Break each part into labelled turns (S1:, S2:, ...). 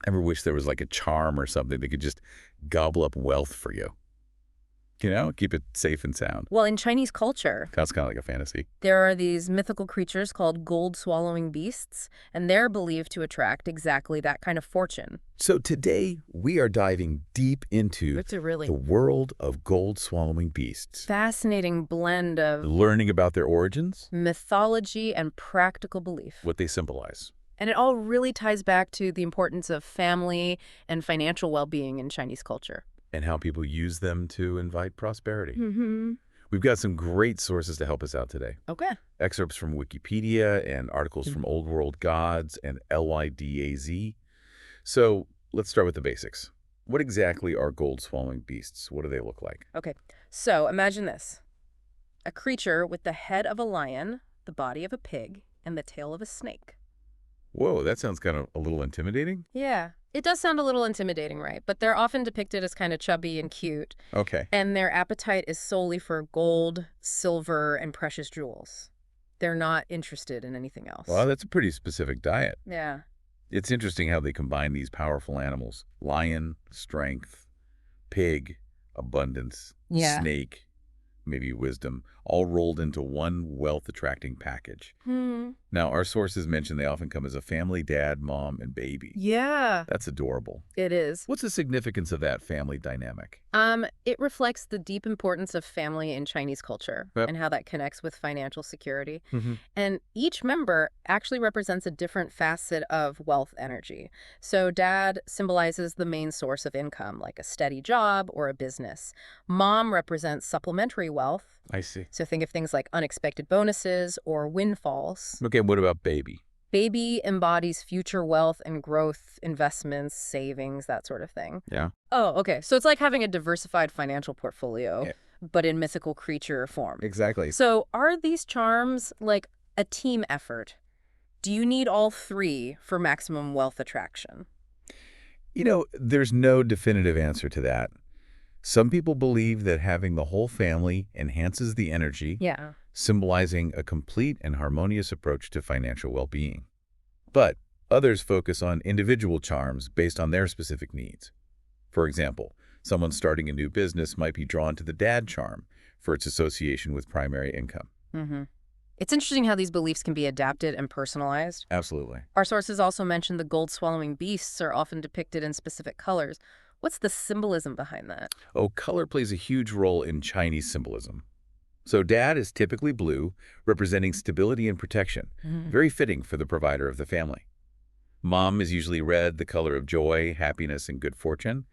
S1: Ever wish there was like a charm or something that could just gobble up wealth for you? Keep it safe and sound.
S2: Well, in Chinese culture,
S1: That's kind of like a fantasy.
S2: there are these mythical creatures called gold-swallowing beasts, and they're believed to attract exactly that kind of fortune.
S1: So today, we are diving deep into
S2: It's a really
S1: the world of gold-swallowing beasts.
S2: fascinating blend of
S1: Learning about their origins,
S2: mythology and practical belief.
S1: what they symbolize.
S2: And it all really ties back to the importance of family and financial well-being in Chinese culture.
S1: And how people use them to invite prosperity.
S2: Mm-hmm.
S1: We've got some great sources to help us out today.
S2: Okay.
S1: Excerpts from Wikipedia and articles from Old World Gods and LYDAZ. So let's start with the basics. What exactly are gold-swallowing beasts? What do they look like?
S2: Okay. So imagine this. A creature with the head of a lion, the body of a pig, and the tail of a snake.
S1: Whoa, that sounds kind of a little intimidating.
S2: Yeah. It does sound a little intimidating, right? But they're often depicted as kind of chubby and cute.
S1: Okay.
S2: And their appetite is solely for gold, silver, and precious jewels. They're not interested in anything else.
S1: Well, that's a pretty specific diet.
S2: Yeah.
S1: It's interesting how they combine these powerful animals. Lion, strength, pig, abundance,
S2: Yeah.
S1: snake, maybe wisdom, all rolled into one wealth-attracting package. Now, our sources mention they often come as a family, dad, mom, and baby.
S2: Yeah,
S1: That's adorable.
S2: it is.
S1: What's the significance of that family dynamic?
S2: It reflects the deep importance of family in Chinese culture
S1: Yep.
S2: and how that connects with financial security.
S1: Mm-hmm.
S2: And each member actually represents a different facet of wealth energy. So dad symbolizes the main source of income, like a steady job or a business. Mom represents supplementary wealth.
S1: I see.
S2: So think of things like unexpected bonuses or windfalls.
S1: Okay, what about baby?
S2: Baby embodies future wealth and growth, investments, savings, that sort of thing.
S1: Yeah.
S2: Oh, okay. So it's like having a diversified financial portfolio,
S1: Yeah.
S2: but in mythical creature form.
S1: Exactly.
S2: So are these charms like a team effort? Do you need all three for maximum wealth attraction?
S1: There's no definitive answer to that. Some people believe that having the whole family enhances the energy,
S2: Yeah.
S1: symbolizing a complete and harmonious approach to financial well-being. But others focus on individual charms based on their specific needs. For example, someone starting a new business might be drawn to the dad charm for its association with primary income.
S2: Mm-hmm. It's interesting how these beliefs can be adapted and personalized.
S1: Absolutely.
S2: Our sources also mention the gold-swallowing beasts are often depicted in specific colors. What's the symbolism behind that?
S1: Oh, color plays a huge role in Chinese symbolism. So dad is typically blue, representing stability and protection, very fitting for the provider of the family. Mom is usually red, the color of joy, happiness, and good fortune.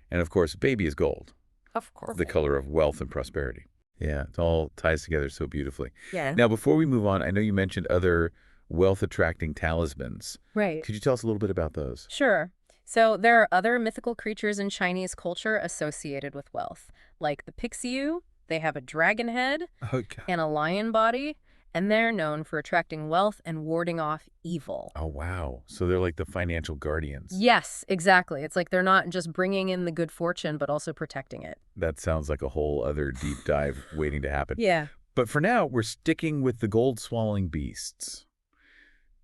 S1: And of course, baby is gold,
S2: Of course.
S1: the color of wealth and prosperity. Yeah, it all ties together so beautifully.
S2: Yeah.
S1: Now, before we move on, I know you mentioned other wealth-attracting talismans.
S2: Right.
S1: Could you tell us a little bit about those?
S2: Sure. So there are other mythical creatures in Chinese culture associated with wealth, like the Pixiu. They have a dragon head
S1: Okay.
S2: and a lion body, and they're known for attracting wealth and warding off evil.
S1: Oh, wow. So they're like the financial guardians.
S2: Yes, exactly. It's like they're not just bringing in the good fortune, but also protecting it.
S1: That sounds like a whole other deep dive waiting to happen.
S2: Yeah.
S1: But for now, we're sticking with the gold-swallowing beasts.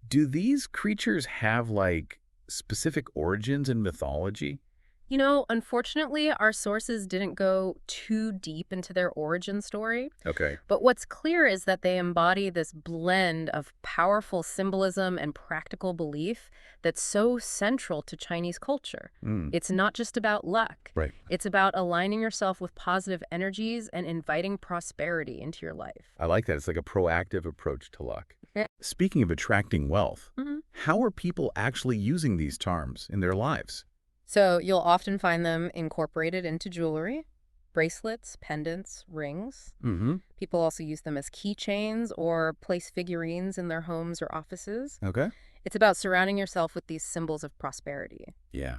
S1: Do these creatures have, specific origins in mythology?
S2: Unfortunately, our sources didn't go too deep into their origin story.
S1: Okay.
S2: But what's clear is that they embody this blend of powerful symbolism and practical belief that's so central to Chinese culture. It's not just about luck.
S1: Right.
S2: It's about aligning yourself with positive energies and inviting prosperity into your life.
S1: I like that. It's like a proactive approach to luck.
S2: Yeah.
S1: Speaking of attracting wealth,
S2: Mm-hmm.
S1: how are people actually using these charms in their lives?
S2: So you'll often find them incorporated into jewelry, bracelets, pendants, rings.
S1: Mm-hmm.
S2: People also use them as keychains or place figurines in their homes or offices.
S1: Okay.
S2: It's about surrounding yourself with these symbols of prosperity.
S1: Yeah.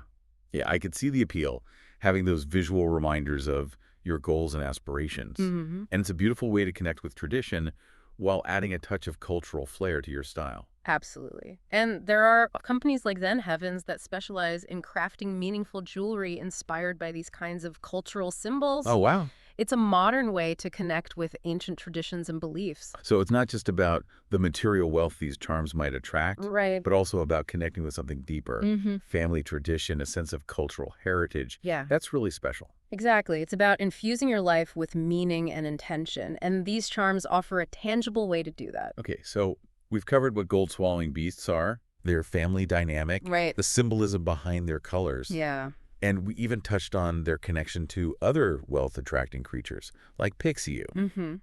S1: Yeah, I could see the appeal, having those visual reminders of your goals and aspirations.
S2: Mm-hmm.
S1: And it's a beautiful way to connect with tradition while adding a touch of cultural flair to your style.
S2: Absolutely. And there are companies like Zen Heavens that specialize in crafting meaningful jewelry inspired by these kinds of cultural symbols.
S1: Oh, wow.
S2: It's a modern way to connect with ancient traditions and beliefs.
S1: So it's not just about the material wealth these charms might attract,
S2: Right.
S1: but also about connecting with something deeper,
S2: Mm-hmm.
S1: family tradition, a sense of cultural heritage.
S2: Yeah.
S1: That's really special.
S2: Exactly. It's about infusing your life with meaning and intention, and these charms offer a tangible way to do that.
S1: Okay, so we've covered what gold swallowing beasts are, their family dynamic,
S2: Right.
S1: the symbolism behind their colors,
S2: Yeah.
S1: and we even touched on their connection to other wealth-attracting creatures, like Pixiu.
S2: Mm-hmm.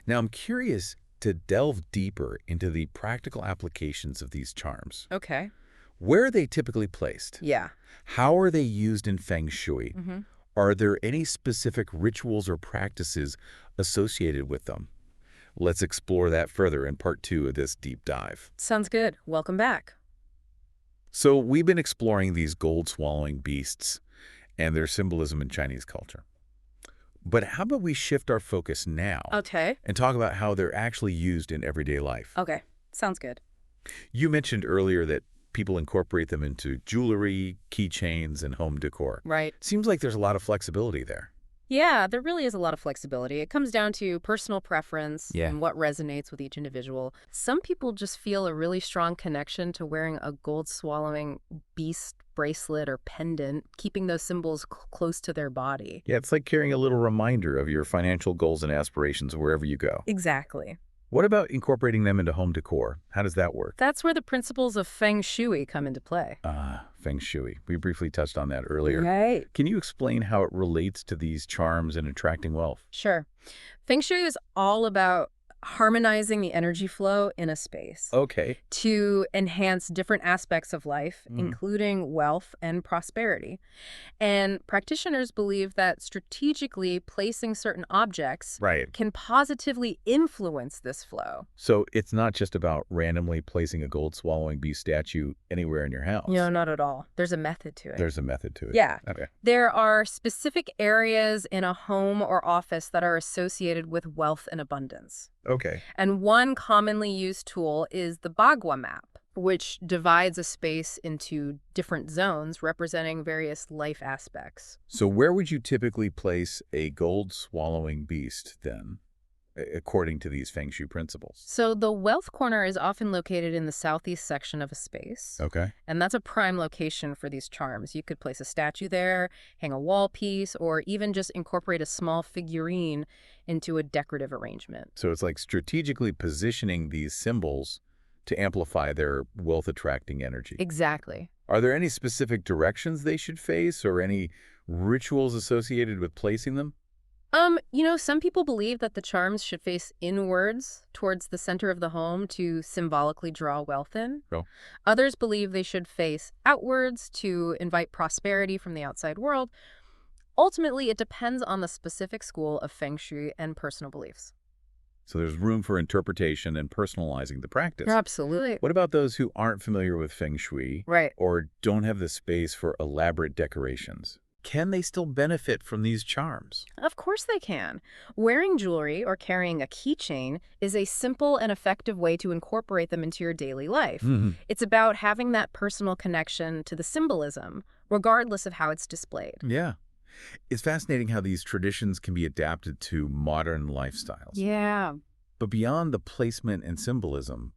S1: Now, I'm curious to delve deeper into the practical applications of these charms.
S2: Okay.
S1: Where are they typically placed?
S2: Yeah.
S1: How are they used in Feng Shui?
S2: Mm-hmm.
S1: Are there any specific rituals or practices associated with them? Let's explore that further in part 2 of this deep dive.
S2: Sounds good. Welcome back.
S1: So we've been exploring these gold-swallowing beasts and their symbolism in Chinese culture. But how about we shift our focus now
S2: Okay.
S1: and talk about how they're actually used in everyday life?
S2: Okay. Sounds good.
S1: You mentioned earlier that people incorporate them into jewelry, keychains, and home decor.
S2: Right.
S1: Seems like there's a lot of flexibility there.
S2: Yeah, there really is a lot of flexibility. It comes down to personal preference
S1: Yeah.
S2: and what resonates with each individual. Some people just feel a really strong connection to wearing a gold-swallowing beast bracelet or pendant, keeping those symbols close to their body.
S1: Yeah, it's like carrying a little reminder of your financial goals and aspirations wherever you go.
S2: Exactly.
S1: What about incorporating them into home decor? How does that work?
S2: That's where the principles of Feng Shui come into play.
S1: Feng Shui. We briefly touched on that earlier.
S2: Right.
S1: Can you explain how it relates to these charms and attracting wealth?
S2: Sure. Feng Shui is all about harmonizing the energy flow in a space
S1: Okay.
S2: to enhance different aspects of life,
S1: Mm.
S2: including wealth and prosperity. And practitioners believe that strategically placing certain objects
S1: Right.
S2: can positively influence this flow.
S1: So it's not just about randomly placing a gold-swallowing beast statue anywhere in your house.
S2: No, not at all. There's a method to it.
S1: There's a method to it.
S2: Yeah.
S1: Okay.
S2: There are specific areas in a home or office that are associated with wealth and abundance.
S1: Okay.
S2: And one commonly used tool is the Bagua map, which divides a space into different zones representing various life aspects.
S1: So where would you typically place a gold-swallowing beast then, according to these Feng Shui principles?
S2: So the wealth corner is often located in the southeast section of a space,
S1: Okay.
S2: and that's a prime location for these charms. You could place a statue there, hang a wall piece, or even just incorporate a small figurine into a decorative arrangement.
S1: So it's like strategically positioning these symbols to amplify their wealth-attracting energy.
S2: Exactly.
S1: Are there any specific directions they should face or any rituals associated with placing them?
S2: Some people believe that the charms should face inwards towards the center of the home to symbolically draw wealth in.
S1: Oh.
S2: Others believe they should face outwards to invite prosperity from the outside world. Ultimately, it depends on the specific school of Feng Shui and personal beliefs.
S1: So there's room for interpretation and personalizing the practice.
S2: Absolutely.
S1: What about those who aren't familiar with Feng Shui
S2: Right.
S1: or don't have the space for elaborate decorations? Can they still benefit from these charms?
S2: Of course they can. Wearing jewelry or carrying a keychain is a simple and effective way to incorporate them into your daily life.
S1: Mm-hmm.
S2: It's about having that personal connection to the symbolism, regardless of how it's displayed.
S1: Yeah. It's fascinating how these traditions can be adapted to modern lifestyles.
S2: Yeah.
S1: But beyond the placement and symbolism,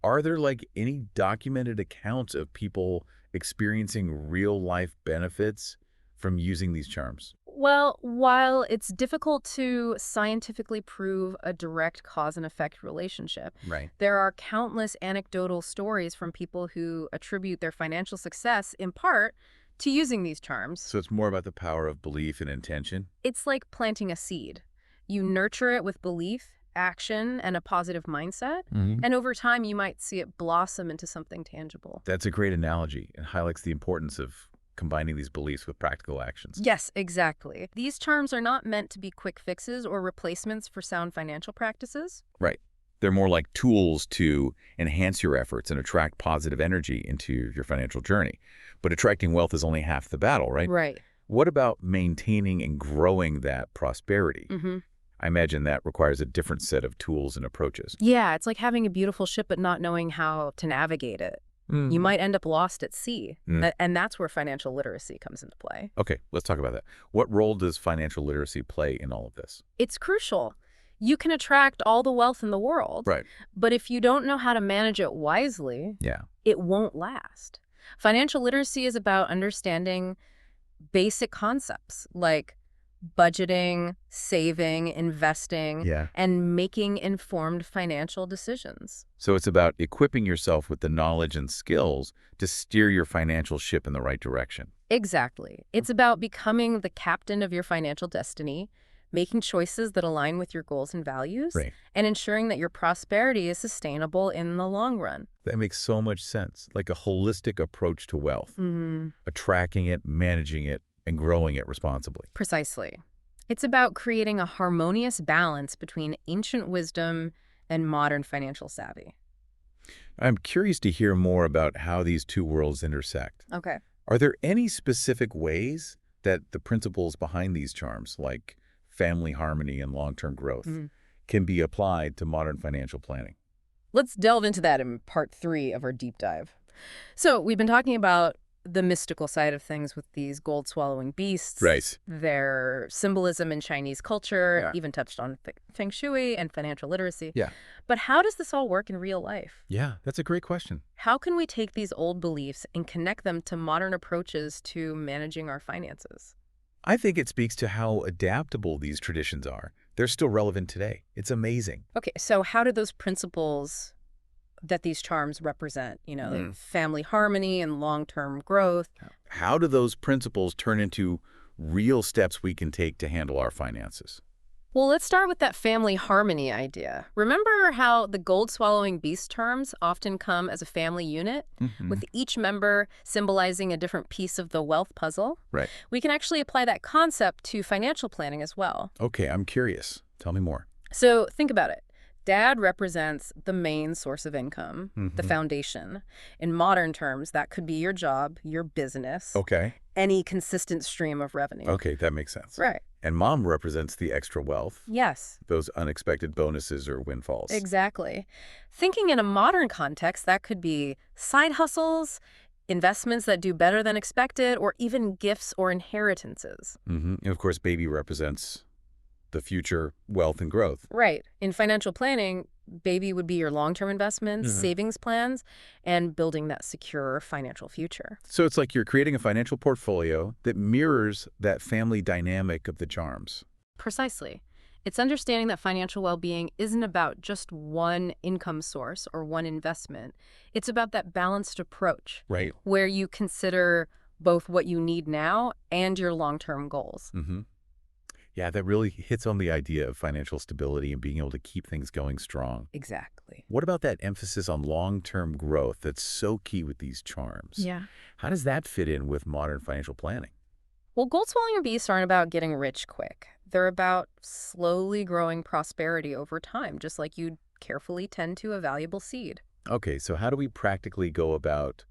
S1: are there any documented accounts of people experiencing real-life benefits from using these charms?
S2: Well, while it's difficult to scientifically prove a direct cause and effect relationship,
S1: Right.
S2: there are countless anecdotal stories from people who attribute their financial success in part to using these charms.
S1: So it's more about the power of belief and intention?
S2: It's like planting a seed. You nurture it with belief, action, and a positive mindset,
S1: Mm-hmm.
S2: and over time you might see it blossom into something tangible.
S1: That's a great analogy and highlights the importance of combining these beliefs with practical actions.
S2: Yes, exactly. These charms are not meant to be quick fixes or replacements for sound financial practices.
S1: Right. They're more like tools to enhance your efforts and attract positive energy into your financial journey. But attracting wealth is only half the battle, right?
S2: Right.
S1: What about maintaining and growing that prosperity?
S2: Mm-hmm.
S1: I imagine that requires a different set of tools and approaches.
S2: Yeah, it's like having a beautiful ship but not knowing how to navigate it. You might end up lost at sea.
S1: Mm.
S2: And that's where financial literacy comes into play.
S1: Okay, let's talk about that. What role does financial literacy play in all of this?
S2: It's crucial. You can attract all the wealth in the world,
S1: Right.
S2: but if you don't know how to manage it wisely,
S1: Yeah.
S2: it won't last. Financial literacy is about understanding basic concepts like budgeting, saving, investing,
S1: Yeah.
S2: and making informed financial decisions.
S1: So it's about equipping yourself with the knowledge and skills to steer your financial ship in the right direction.
S2: Exactly. It's about becoming the captain of your financial destiny, making choices that align with your goals and values,
S1: Right.
S2: and ensuring that your prosperity is sustainable in the long run.
S1: That makes so much sense, like a holistic approach to wealth, attracting it, managing it, and growing it responsibly.
S2: Precisely. It's about creating a harmonious balance between ancient wisdom and modern financial savvy.
S1: I'm curious to hear more about how these two worlds intersect.
S2: Okay.
S1: Are there any specific ways that the principles behind these charms, like family harmony and long-term growth, can be applied to modern financial planning?
S2: Let's delve into that in part 3 of our deep dive. So we've been talking about the mystical side of things with these gold-swallowing beasts,
S1: Right.
S2: their symbolism in Chinese culture,
S1: Yeah.
S2: even touched on feng shui and financial literacy.
S1: Yeah.
S2: But how does this all work in real life?
S1: Yeah, that's a great question.
S2: How can we take these old beliefs and connect them to modern approaches to managing our finances?
S1: I think it speaks to how adaptable these traditions are. They're still relevant today. It's amazing.
S2: Okay, so how do those principles that these charms represent, like family harmony and long-term growth?
S1: How do those principles turn into real steps we can take to handle our finances?
S2: Well, let's start with that family harmony idea. Remember how the gold-swallowing beast terms often come as a family unit, with each member symbolizing a different piece of the wealth puzzle?
S1: Right.
S2: We can actually apply that concept to financial planning as well.
S1: Okay, I'm curious. Tell me more.
S2: So think about it. Dad represents the main source of income, the foundation. In modern terms, that could be your job, your business,
S1: Okay.
S2: any consistent stream of revenue.
S1: Okay, that makes sense.
S2: Right.
S1: And mom represents the extra wealth,
S2: Yes,
S1: those unexpected bonuses or windfalls.
S2: exactly. Thinking in a modern context, that could be side hustles, investments that do better than expected, or even gifts or inheritances.
S1: And of course, baby represents the future wealth and growth.
S2: Right. In financial planning, baby would be your long-term investments, savings plans, and building that secure financial future.
S1: So it's like you're creating a financial portfolio that mirrors that family dynamic of the charms.
S2: Precisely. It's understanding that financial well-being isn't about just one income source or one investment. It's about that balanced approach
S1: Right.
S2: where you consider both what you need now and your long-term goals.
S1: Yeah, that really hits on the idea of financial stability and being able to keep things going strong.
S2: Exactly.
S1: What about that emphasis on long-term growth that's so key with these charms?
S2: Yeah.
S1: How does that fit in with modern financial planning?
S2: Well, gold-swallowing beasts aren't about getting rich quick. They're about slowly growing prosperity over time, just like you'd carefully tend to a valuable seed.
S1: Okay, so how do we practically go about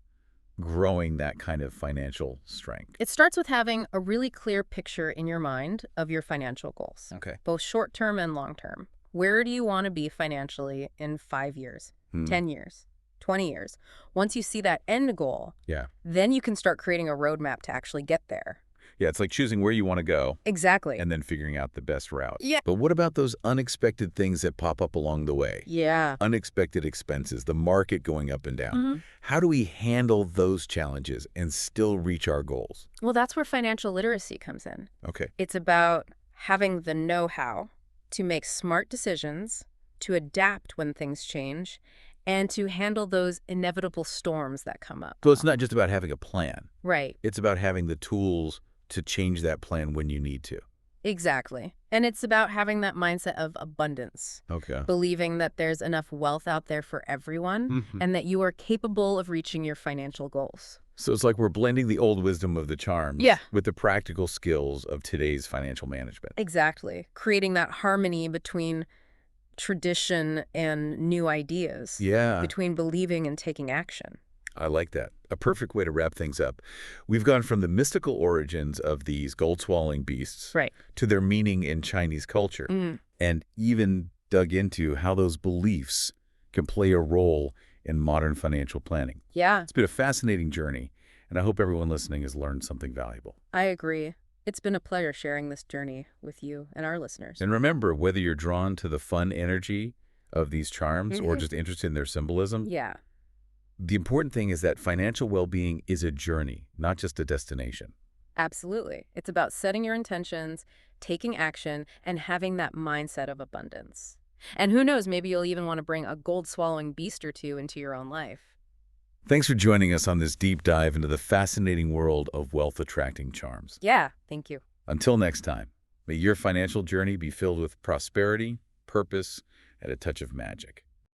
S1: growing that kind of financial strength?
S2: It starts with having a really clear picture in your mind of your financial goals,
S1: Okay.
S2: both short-term and long-term. Where do you want to be financially in 5 years, 10 years, 20 years? Once you see that end goal,
S1: Yeah.
S2: then you can start creating a roadmap to actually get there.
S1: Yeah, it's like choosing where you want to go
S2: Exactly.
S1: and then figuring out the best route.
S2: Yeah.
S1: But what about those unexpected things that pop up along the way?
S2: Yeah.
S1: Unexpected expenses, the market going up and down. How do we handle those challenges and still reach our goals?
S2: Well, that's where financial literacy comes in.
S1: Okay.
S2: It's about having the know-how to make smart decisions, to adapt when things change, and to handle those inevitable storms that come up.
S1: So it's not just about having a plan.
S2: Right.
S1: It's about having the tools to change that plan when you need to.
S2: Exactly. And it's about having that mindset of abundance,
S1: Okay.
S2: believing that there's enough wealth out there for everyone and that you are capable of reaching your financial goals.
S1: So it's like we're blending the old wisdom of the charms
S2: Yeah.
S1: with the practical skills of today's financial management.
S2: Exactly. Creating that harmony between tradition and new ideas,
S1: Yeah,
S2: between believing and taking action.
S1: I like that. A perfect way to wrap things up. We've gone from the mystical origins of these gold-swallowing beasts
S2: Right.
S1: to their meaning in Chinese culture, and even dug into how those beliefs can play a role in modern financial planning.
S2: Yeah,
S1: It's been a fascinating journey, and I hope everyone listening has learned something valuable.
S2: I agree. It's been a pleasure sharing this journey with you and our listeners.
S1: And remember, whether you're drawn to the fun energy of these charms or
S2: Hmm.
S1: just interested in their symbolism,
S2: Yeah,
S1: the important thing is that financial well-being is a journey, not just a destination.
S2: absolutely. It's about setting your intentions, taking action, and having that mindset of abundance. And who knows, maybe you'll even want to bring a gold-swallowing beast or two into your own life.
S1: Thanks for joining us on this deep dive into the fascinating world of wealth-attracting charms.
S2: Yeah, thank you.
S1: Until next time, may your financial journey be filled with prosperity, purpose, and a touch of magic.